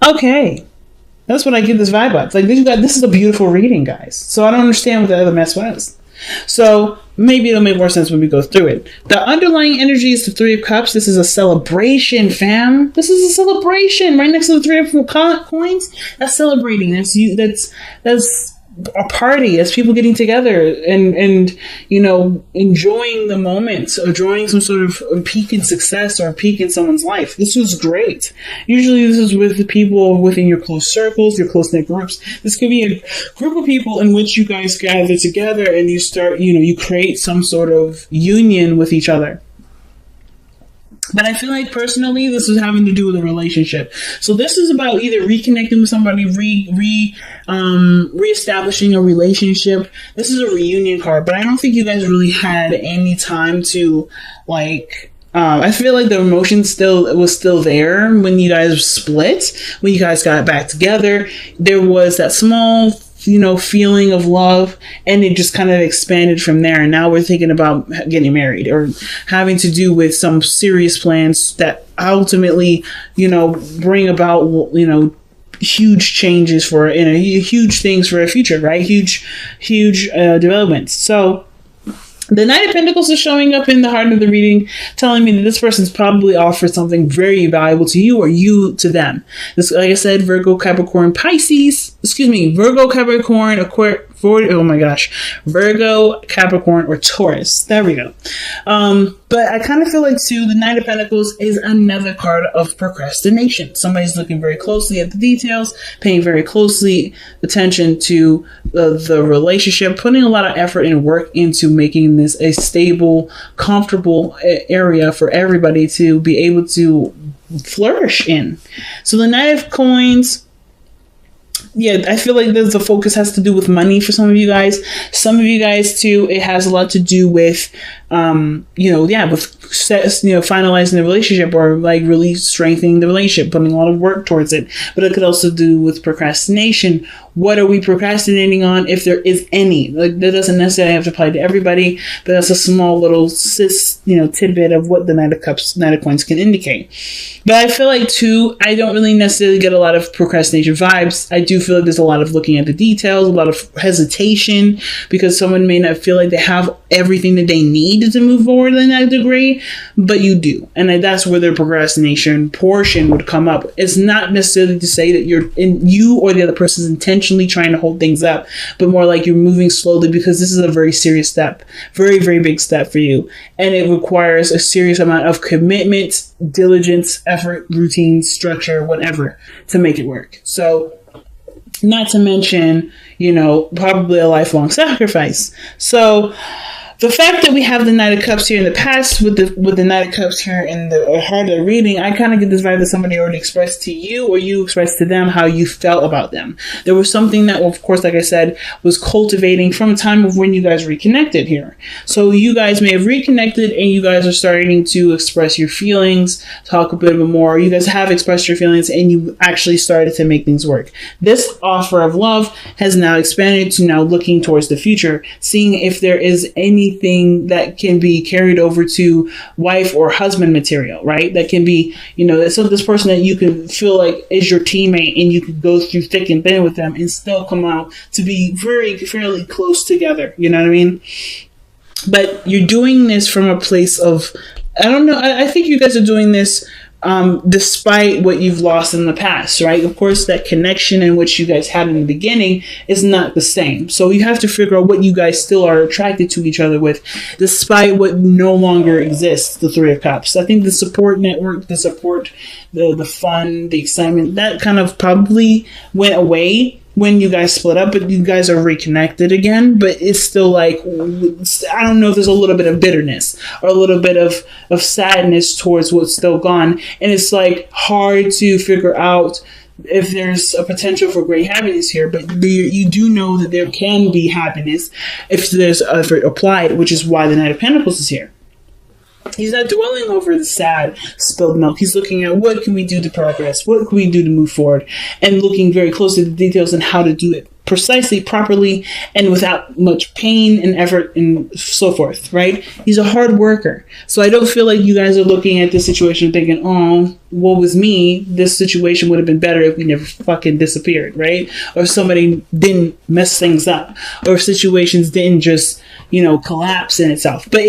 Okay. That's what I get this vibe of. Like, this is a beautiful reading, guys. So I don't understand what the other mess was. So maybe it'll make more sense when we go through it. The underlying energy is the Three of Cups. This is a celebration, fam. This is a celebration. Right next to the Three of Coins, that's celebrating. That's a party. It's people getting together and enjoying the moments, or enjoying some sort of peak in success or a peak in someone's life. This was great. Usually this is with the people within your close circles, your close-knit groups. This could be a group of people in which you guys gather together and you start, you create some sort of union with each other. But I feel like personally, this is having to do with a relationship. So this is about either reconnecting with somebody, reestablishing a relationship. This is a reunion card, but I don't think you guys really had any time to I feel like the emotion was still there when you guys split, when you guys got back together. There was that small feeling of love, and it just kind of expanded from there. And now we're thinking about getting married or having to do with some serious plans that ultimately, bring about, huge changes huge things for a future, right? Huge developments. So the Knight of Pentacles is showing up in the heart of the reading, telling me that this person's probably offered something very valuable to you, or you to them. This, like I said, Virgo, Capricorn, Virgo, Capricorn, Virgo, Capricorn, or Taurus. There we go. But I kind of feel like, too, the Knight of Pentacles is another card of procrastination. Somebody's looking very closely at the details, paying very closely attention to the relationship, putting a lot of effort and work into making this a stable, comfortable area for everybody to be able to flourish in. So the Knight of Coins, yeah, I feel like the focus has to do with money for some of you guys. Some of you guys, too, it has a lot to do with, finalizing the relationship, or really strengthening the relationship, putting a lot of work towards it. But it could also do with procrastination. What are we procrastinating on, if there is any? That doesn't necessarily have to apply to everybody, but that's a small little tidbit of what the Knight of Coins can indicate. But I feel like, too, I don't really necessarily get a lot of procrastination vibes. I do feel like there's a lot of looking at the details, a lot of hesitation, because someone may not feel like they have everything that they need to move forward in that degree, but you do. And that's where the procrastination portion would come up. It's not necessarily to say that you or the other person is intentionally trying to hold things up, but more like you're moving slowly, because this is a very serious step, very, very big step for you. And it requires a serious amount of commitment, diligence, effort, routine, structure, whatever, to make it work. So, not to mention, probably a lifelong sacrifice. So the fact that we have the Knight of Cups here in the past with the Knight of Cups here in the heart of the reading, I kind of get this vibe that somebody already expressed to you, or you expressed to them how you felt about them. There was something that, of course, like I said, was cultivating from a time of when you guys reconnected here. So you guys may have reconnected, and you guys are starting to express your feelings, talk a bit more. You guys have expressed your feelings, and you actually started to make things work. This offer of love has now expanded to now looking towards the future, seeing if there is anything that can be carried over to wife or husband material, right? That can be, so this person that you can feel like is your teammate, and you can go through thick and thin with them and still come out to be fairly close together. You know what I mean? But you're doing this from a place of, I don't know, I think you guys are doing this despite what you've lost in the past, right? Of course, that connection in which you guys had in the beginning is not the same. So you have to figure out what you guys still are attracted to each other with, despite what no longer exists, the Three of Cups. I think the support network, the support, the fun, the excitement, that kind of probably went away when you guys split up, but you guys are reconnected again. But it's still I don't know if there's a little bit of bitterness or a little bit of sadness towards what's still gone. And it's hard to figure out if there's a potential for great happiness here, but you do know that there can be happiness if there's effort applied, which is why the Knight of Pentacles is here. He's not dwelling over the sad spilled milk. He's looking at what can we do to progress? What can we do to move forward? And looking very closely at the details and how to do it. precisely, properly, and without much pain and effort and so forth, right? He's a hard worker. So I don't feel like you guys are looking at this situation thinking, oh, woe was me. This situation would have been better if we never fucking disappeared, right? Or if somebody didn't mess things up, or if situations didn't just, collapse in itself. But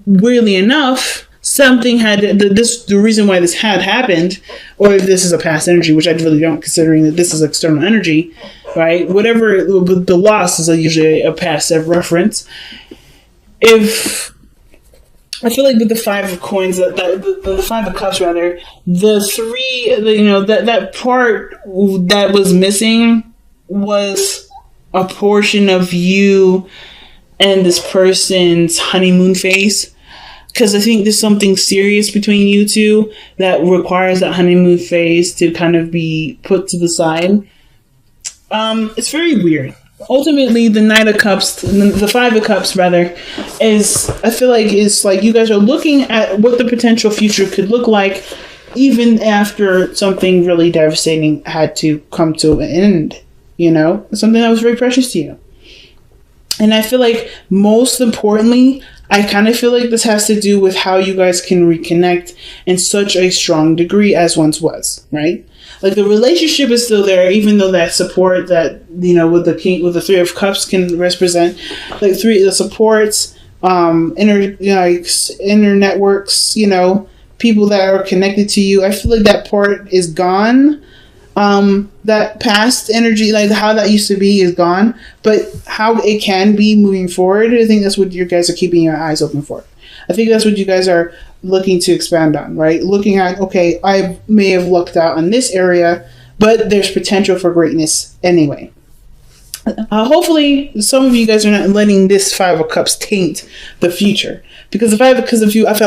weirdly enough, something had the reason why this had happened, or if this is a past energy, which I really don't, considering that this is external energy, right? Whatever the loss is usually a past reference. If I feel like with the Five of Coins, the Five of Cups rather, the three, that part that was missing was a portion of you and this person's honeymoon phase. Because I think there's something serious between you two that requires that honeymoon phase to kind of be put to the side. It's very weird. Ultimately, the Knight of Cups, the Five of Cups rather, I feel like it's like you guys are looking at what the potential future could look like, even after something really devastating had to come to an end. Something that was very precious to you. And I feel like most importantly, I kind of feel like this has to do with how you guys can reconnect in such a strong degree as once was, right? Like the relationship is still there, even though that support that, with the Three of Cups can represent, like the supports, inner networks, people that are connected to you. I feel like that part is gone. That past energy, like how that used to be, is gone, but how it can be moving forward, I think that's what you guys are keeping your eyes open for. I think that's what you guys are looking to expand on, right? Looking at, okay, I may have lucked out on this area, but there's potential for greatness anyway. Hopefully, some of you guys are not letting this Five of Cups taint the future. Because if I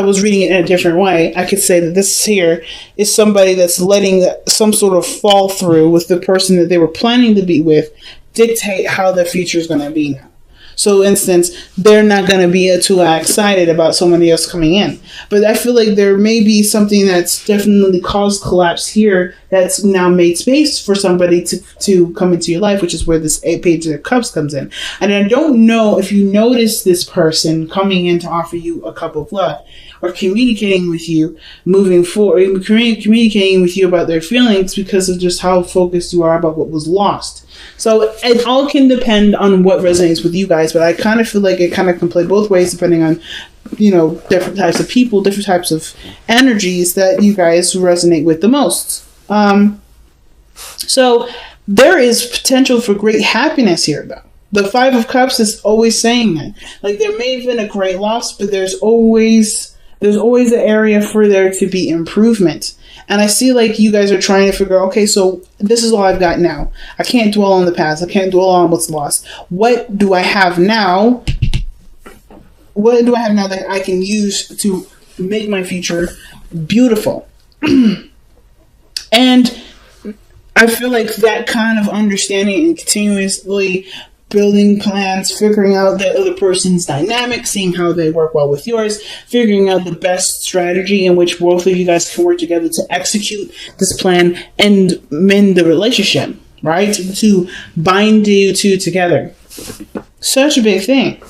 was reading it in a different way, I could say that this here is somebody that's letting some sort of fall through with the person that they were planning to be with dictate how their future is going to be now. So, instance, they're not going to be too excited about somebody else coming in. But I feel like there may be something that's definitely caused collapse here that's now made space for somebody to come into your life, which is where this Page of Cups comes in. And I don't know if you notice this person coming in to offer you a cup of love or communicating with you moving forward, communicating with you about their feelings because of just how focused you are about what was lost. So it all can depend on what resonates with you guys, but I kind of feel like it kind of can play both ways depending on, different types of people, different types of energies that you guys resonate with the most. So there is potential for great happiness here, though. The Five of Cups is always saying that. Like, there may have been a great loss, but there's always an area for there to be improvement. And I see like you guys are trying to figure out, okay, so this is all I've got now. I can't dwell on the past. I can't dwell on what's lost. What do I have now? What do I have now that I can use to make my future beautiful? And I feel like that kind of understanding and continuously building plans, figuring out the other person's dynamic, seeing how they work well with yours, figuring out the best strategy in which both of you guys can work together to execute this plan and mend the relationship, right? To bind you two together. Such a big thing.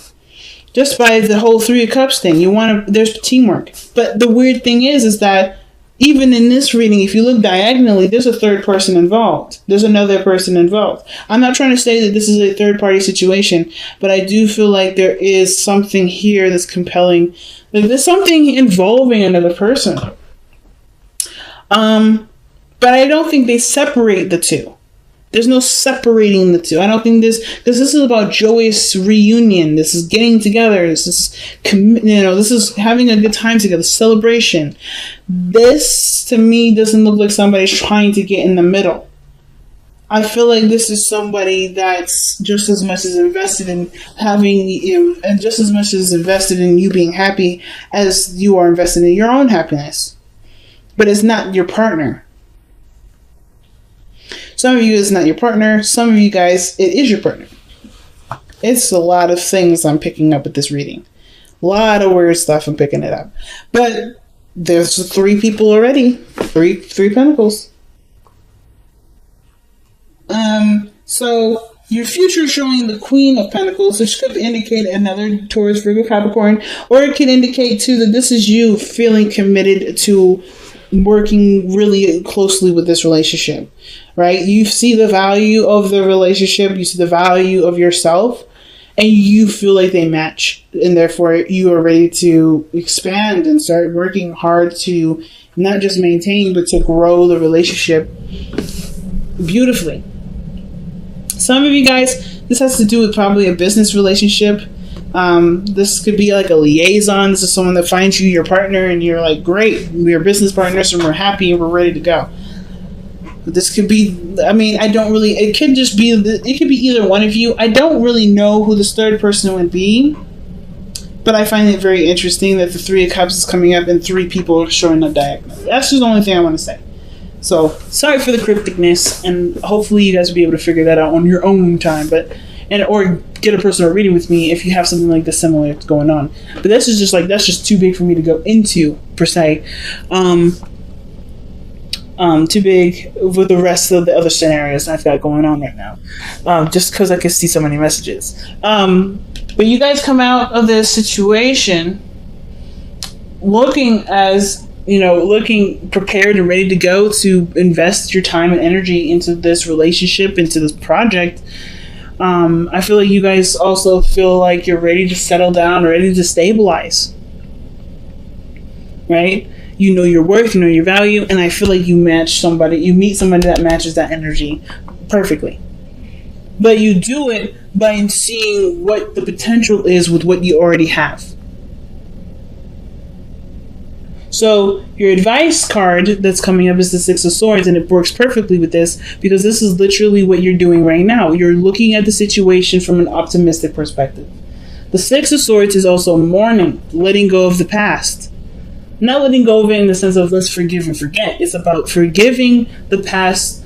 Just by the whole Three of Cups thing, there's teamwork. But the weird thing is that even in this reading, if you look diagonally, there's a third person involved. There's another person involved. I'm not trying to say that this is a third party situation, but I do feel like there is something here that's compelling. Like there's something involving another person. But I don't think they separate the two. There's no separating the two. I don't think because this is about joyous reunion. This is getting together. This is having a good time together, celebration. This, to me, doesn't look like somebody's trying to get in the middle. I feel like this is somebody that's just as much as invested in having, and just as much as invested in you being happy as you are invested in your own happiness. But it's not your partner. Some of you is not your partner. Some of you guys, it is your partner. It's a lot of things I'm picking up with this reading. A lot of weird stuff I'm picking it up. But there's 3 people already. Three pentacles. So Your future is showing the Queen of Pentacles, which could indicate another Taurus, Virgo, Capricorn, or it could indicate too that this is you feeling committed to working really closely with this relationship, right? You see the value of the relationship, you see the value of yourself, and you feel like they match, and therefore you are ready to expand and start working hard to not just maintain, but to grow the relationship beautifully. Some of you guys, this has to do with probably a business relationship. This could be like a liaison. This is someone that finds you your partner and you're like, great, we're business partners and we're happy and we're ready to go. This could be, I mean, I don't really, it could just be, it could be either one of you. I don't really know who this third person would be, but I find it very interesting that the Three of Cups is coming up and three people are showing up diagonally. That's just the only thing I want to say. So, sorry for the crypticness, and hopefully you guys will be able to figure that out on your own time, or get a personal reading with me if you have something like this similar going on. But this is just like, that's just too big for me to go into, per se. Too big with the rest of the other scenarios I've got going on right now. Just because I can see so many messages. But you guys come out of this situation looking looking prepared and ready to go to invest your time and energy into this relationship, into this project. I feel like you guys also feel like you're ready to settle down, ready to stabilize. Right? You know your worth, you know your value, and I feel like you meet somebody that matches that energy perfectly. But you do it by seeing what the potential is with what you already have. So your advice card that's coming up is the Six of Swords, and it works perfectly with this because this is literally what you're doing right now. You're looking at the situation from an optimistic perspective. The Six of Swords is also mourning, letting go of the past. Not letting go of it in the sense of let's forgive and forget. It's about forgiving the past,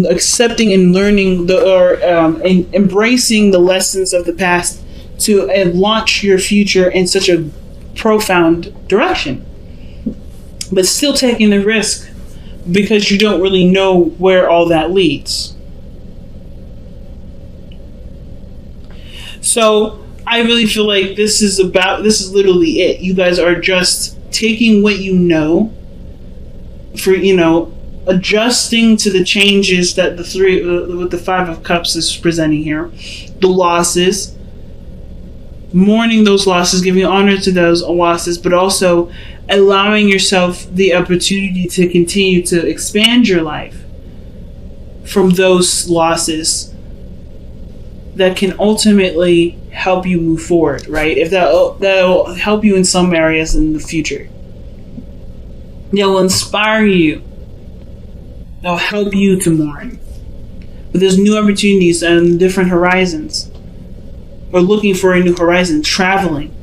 accepting and learning and embracing the lessons of the past to launch your future in such a profound direction. But still taking the risk because you don't really know where all that leads. So I really feel like this is literally it. You guys are just taking what you know for, adjusting to the changes that with the Five of Cups is presenting here. The losses, mourning those losses, giving honor to those losses, but also allowing yourself the opportunity to continue to expand your life from those losses that can ultimately help you move forward, right? If that'll help you in some areas in the future. They'll inspire you. They'll help you to mourn. But there's new opportunities and different horizons. Or looking for a new horizon, traveling.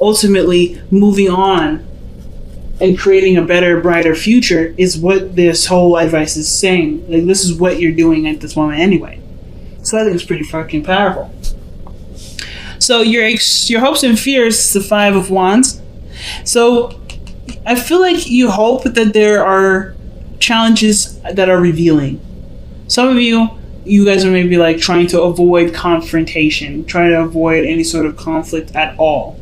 Ultimately, moving on and creating a better, brighter future is what this whole advice is saying. Like, this is what you're doing at this moment anyway. So I think it's pretty fucking powerful. So your hopes and fears is the Five of Wands. So I feel like you hope that there are challenges that are revealing. Some of you guys are maybe like trying to avoid confrontation, trying to avoid any sort of conflict at all.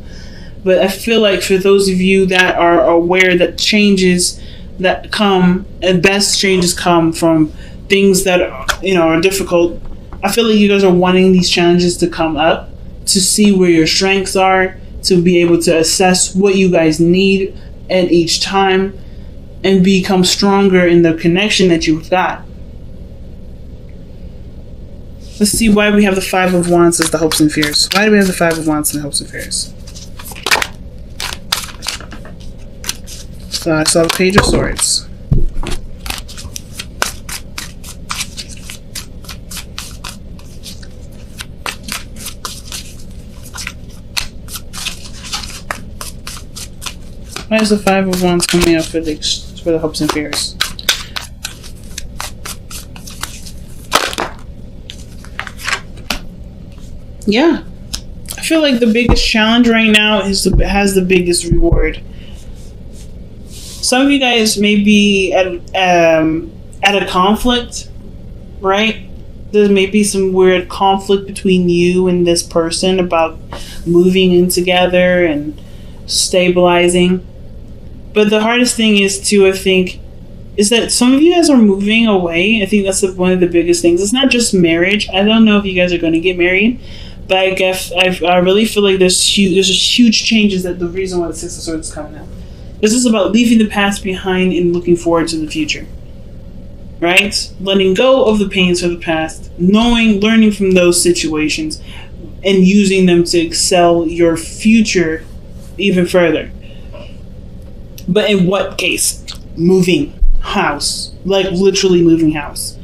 But I feel like for those of you that are aware that changes that come, and best changes come from things that are difficult, I feel like you guys are wanting these challenges to come up to see where your strengths are, to be able to assess what you guys need at each time, and become stronger in the connection that you've got. Let's see why we have the Five of Wands as the hopes and fears. Why do we have the Five of Wands and the hopes and fears? So I saw the Page of Swords. Why is the Five of Wands coming up for the hopes and fears? Yeah, I feel like the biggest challenge right now has the biggest reward. Some of you guys may be at a conflict, right? There may be some weird conflict between you and this person about moving in together and stabilizing. But the hardest thing is too, I think, is that some of you guys are moving away. I think that's one of the biggest things. It's not just marriage. I don't know if you guys are going to get married, but I guess I really feel like there's huge changes. That the reason why the Six of Swords is coming out. This is about leaving the past behind and looking forward to the future. Right? Letting go of the pains of the past, learning from those situations, and using them to excel your future even further. But in what case? Moving house. Like literally moving house.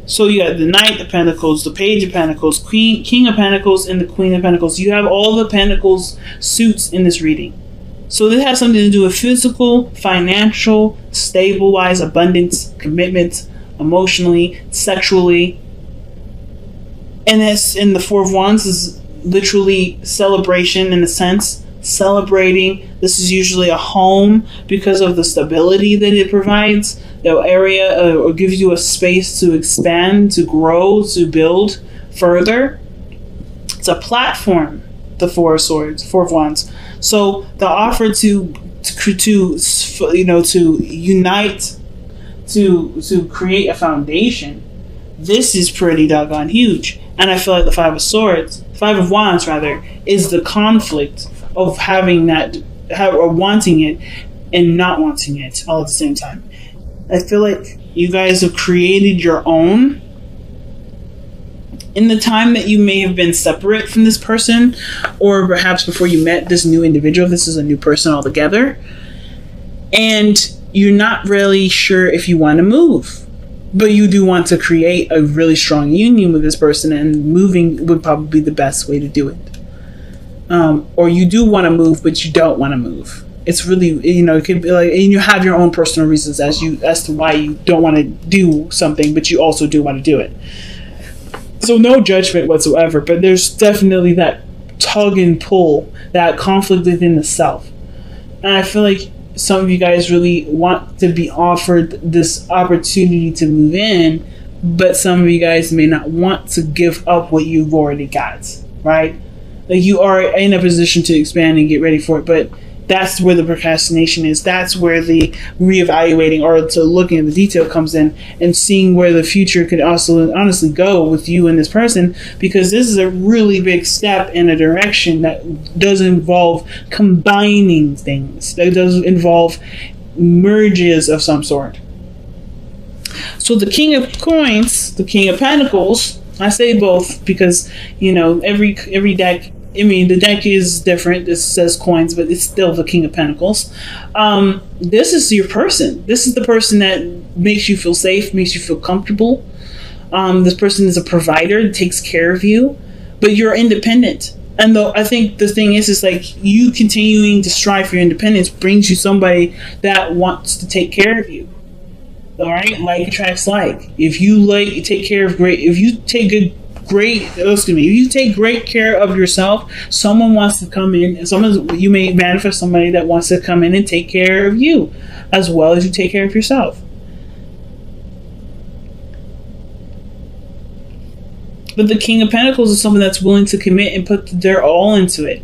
So you got the Knight of Pentacles, the Page of Pentacles, King of Pentacles, and the Queen of Pentacles. You have all the Pentacles suits in this reading. So this has something to do with physical, financial, stable-wise, abundance, commitment, emotionally, sexually. And the Four of Wands is literally celebration in a sense. Celebrating. This is usually a home because of the stability that it provides. The area or gives you a space to expand, to grow, to build further. It's a platform. The Four of Swords, Four of Wands. So the offer to unite, to create a foundation. This is pretty doggone huge. And I feel like the Five of Wands rather, is the conflict of having that, or wanting it and not wanting it all at the same time. I feel like you guys have created your own in the time that you may have been separate from this person, or perhaps before you met this new individual. This is a new person altogether, and you're not really sure if you want to move, but you do want to create a really strong union with this person, and moving would probably be the best way to do it. Or you do want to move, but you don't want to move. It's really, it could be like, and you have your own personal reasons as to why you don't want to do something, but you also do want to do it. So no judgment whatsoever, but there's definitely that tug and pull, that conflict within the self. And I feel like some of you guys really want to be offered this opportunity to move in, but some of you guys may not want to give up what you've already got, right? Like you are in a position to expand and get ready for it, but that's where the procrastination is. That's where the reevaluating or to looking at the detail comes in, and seeing where the future could also honestly go with you and this person, because this is a really big step in a direction that does involve combining things. That does involve merges of some sort. So the King of Coins, the King of Pentacles, I say both because, every deck, the deck is different. It says coins, but it's still the King of Pentacles. This is your person. This is the person that makes you feel safe, makes you feel comfortable. This person is a provider, takes care of you, but you're independent. And though I think the thing is like you continuing to strive for your independence brings you somebody that wants to take care of you. All right, like attracts like. If you take care of if you take great care of yourself, someone wants to come in, and you may manifest somebody that wants to come in and take care of you as well as you take care of yourself. But the King of Pentacles is someone that's willing to commit and put their all into it.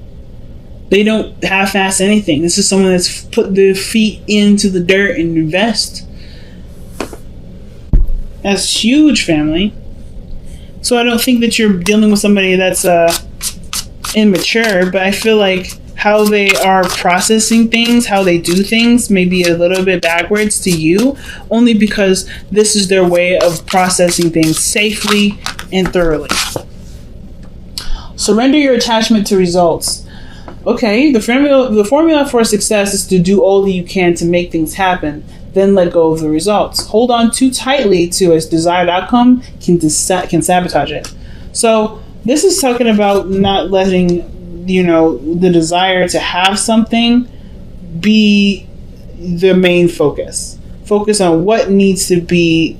They don't half-ass anything. This is someone that's put their feet into the dirt and invest. That's huge, family. So I don't think that you're dealing with somebody that's immature, but I feel like how they are processing things, how they do things, may be a little bit backwards to you, only because this is their way of processing things safely and thoroughly. Surrender your attachment to results. Okay, the formula for success is to do all that you can to make things happen, then let go of the results. Hold on too tightly to a desired outcome can sabotage it. So this is talking about not letting, the desire to have something be the main focus. Focus on what needs to be,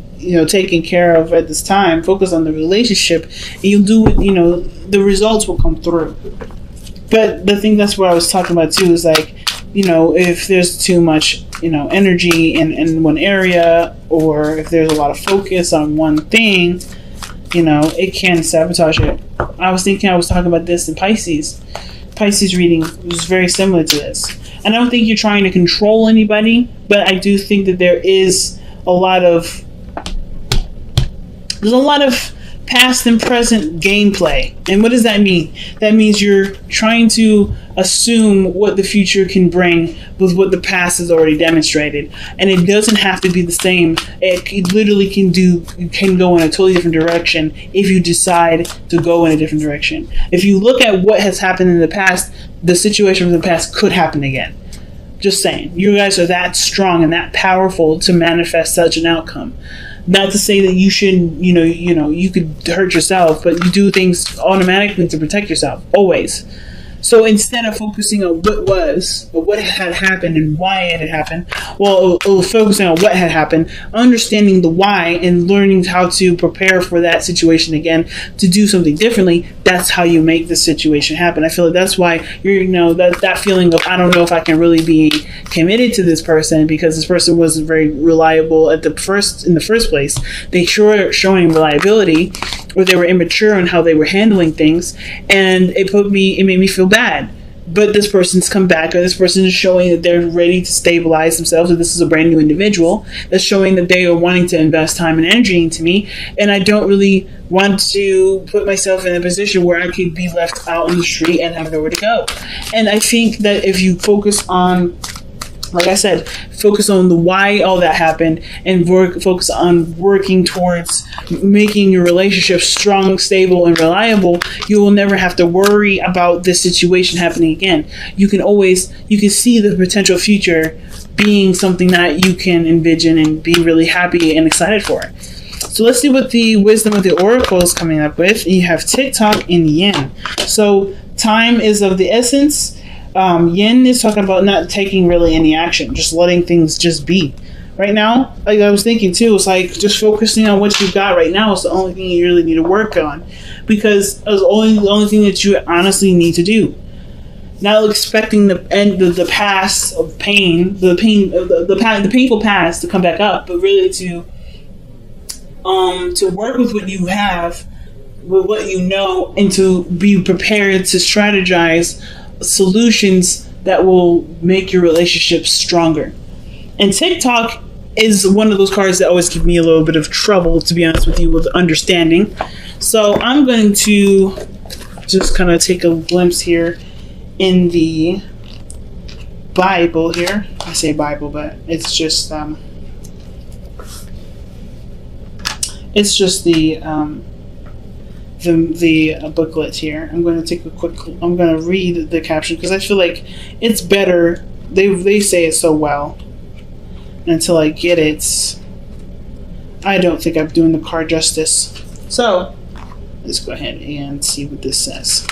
taken care of at this time. Focus on the relationship, and you'll do it, the results will come through. But the thing that's what I was talking about too is like, if there's too much, energy in one area, or if there's a lot of focus on one thing, it can sabotage it. I was talking about this in Pisces. Pisces reading was very similar to this. And I don't think you're trying to control anybody, but I do think that there's a lot of past and present gameplay. And what does that mean? That means you're trying to assume what the future can bring with what the past has already demonstrated. And it doesn't have to be the same. It literally can go in a totally different direction if you decide to go in a different direction. If you look at what has happened in the past, the situation from the past could happen again. Just saying. You guys are that strong and that powerful to manifest such an outcome. Not to say that you shouldn't, you could hurt yourself, but you do things automatically to protect yourself, always. So instead of focusing on what was, or what had happened and why it had happened, focusing on what had happened, understanding the why and learning how to prepare for that situation again to do something differently, that's how you make the situation happen. I feel like that's why that feeling of, I don't know if I can really be committed to this person because this person wasn't very reliable in the first place. They sure showing reliability, or they were immature in how they were handling things, and it made me feel bad. But this person's come back, or this person is showing that they're ready to stabilize themselves, or this is a brand new individual that's showing that they are wanting to invest time and energy into me, and I don't really want to put myself in a position where I could be left out in the street and have nowhere to go. And I think that if you focus on, like I said, focus on the why all that happened, and focus on working towards making your relationship strong, stable, and reliable, you will never have to worry about this situation happening again. You can see the potential future being something that you can envision and be really happy and excited for. So let's see what the wisdom of the oracle is coming up with. You have TikTok and Yin. So time is of the essence. Yin is talking about not taking really any action, just letting things just be. Right now, like I was thinking too, it's like just focusing on what you got right now is the only thing you really need to work on, because it's the only thing that you honestly need to do. Not expecting the past of pain, the painful past to come back up, but really to work with what you have, with what you know, and to be prepared to strategize solutions that will make your relationship stronger. And TikTok is one of those cards that always give me a little bit of trouble, to be honest with you, with understanding. So I'm going to just kind of take a glimpse here in the Bible here. I say Bible, but it's just the booklet here. I'm going to read the caption because I feel like it's better. They say it so well. Until I get it, I don't think I'm doing the card justice. So let's go ahead and see what this says.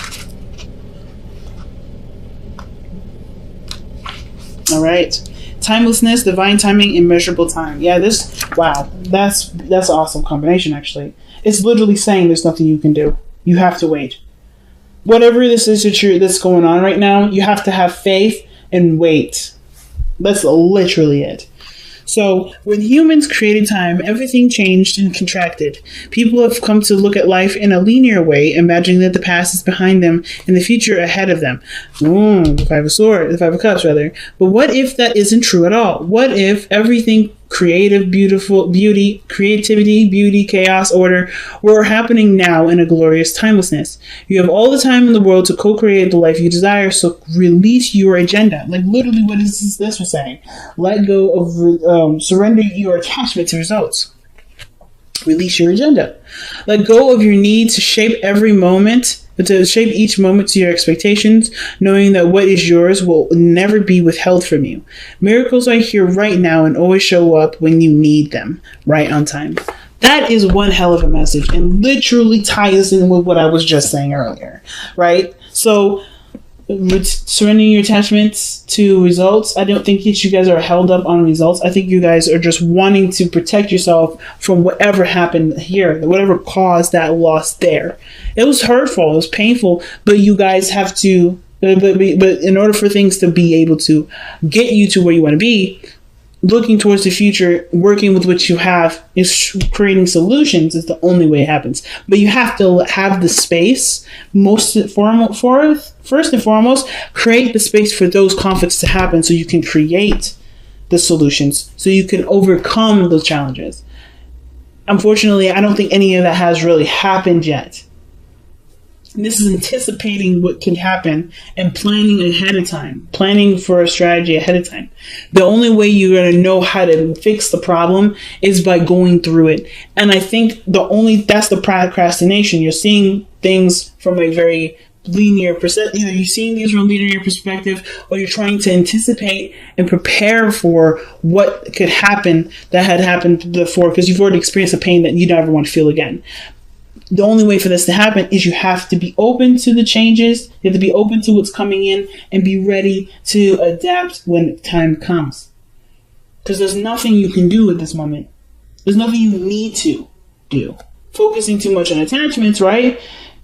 All right. Timelessness, divine timing, immeasurable time. Yeah, that's an awesome combination, actually. It's literally saying there's nothing you can do. You have to wait. Whatever this is that's going on right now, you have to have faith and wait. That's literally it. So, when humans created time, everything changed and contracted. People have come to look at life in a linear way, imagining that the past is behind them and the future ahead of them. The Five of Cups, rather. But what if that isn't true at all? What if everything creativity, beauty, chaos, order were happening now in a glorious timelessness? You have all the time in the world to co-create the life you desire, so release your agenda. Like literally what is this was saying? Let go of, surrender your attachment to results. Release your agenda. Let go of your need to shape each moment to your expectations, knowing that what is yours will never be withheld from you. Miracles are here right now and always show up when you need them, right on time. That is one hell of a message and literally ties in with what I was just saying earlier, right? So, surrendering your attachments to results, I don't think that you guys are held up on results. I think you guys are just wanting to protect yourself from whatever happened here, whatever caused that loss there. It was hurtful, it was painful, but you guys have to, but in order for things to be able to get you to where you want to be, looking towards the future, working with what you have, is creating solutions is the only way it happens. But you have to have the space, first and foremost, create the space for those conflicts to happen so you can create the solutions, so you can overcome those challenges. Unfortunately, I don't think any of that has really happened yet. And this is anticipating what can happen and planning ahead of time, planning for a strategy ahead of time. The only way you're going to know how to fix the problem is by going through it. And I think that's the procrastination. You're seeing things from a very linear perspective. Either you're seeing these from a linear perspective, or you're trying to anticipate and prepare for what could happen that had happened before, because you've already experienced a pain that you never want to feel again. The only way for this to happen is you have to be open to the changes. You have to be open to what's coming in and be ready to adapt when time comes. Because there's nothing you can do at this moment. There's nothing you need to do. Focusing too much on attachments, right?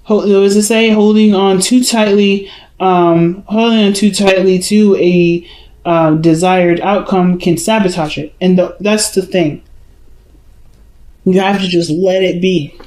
What does it say? Holding on too tightly to a desired outcome can sabotage it. And that's the thing. You have to just let it be.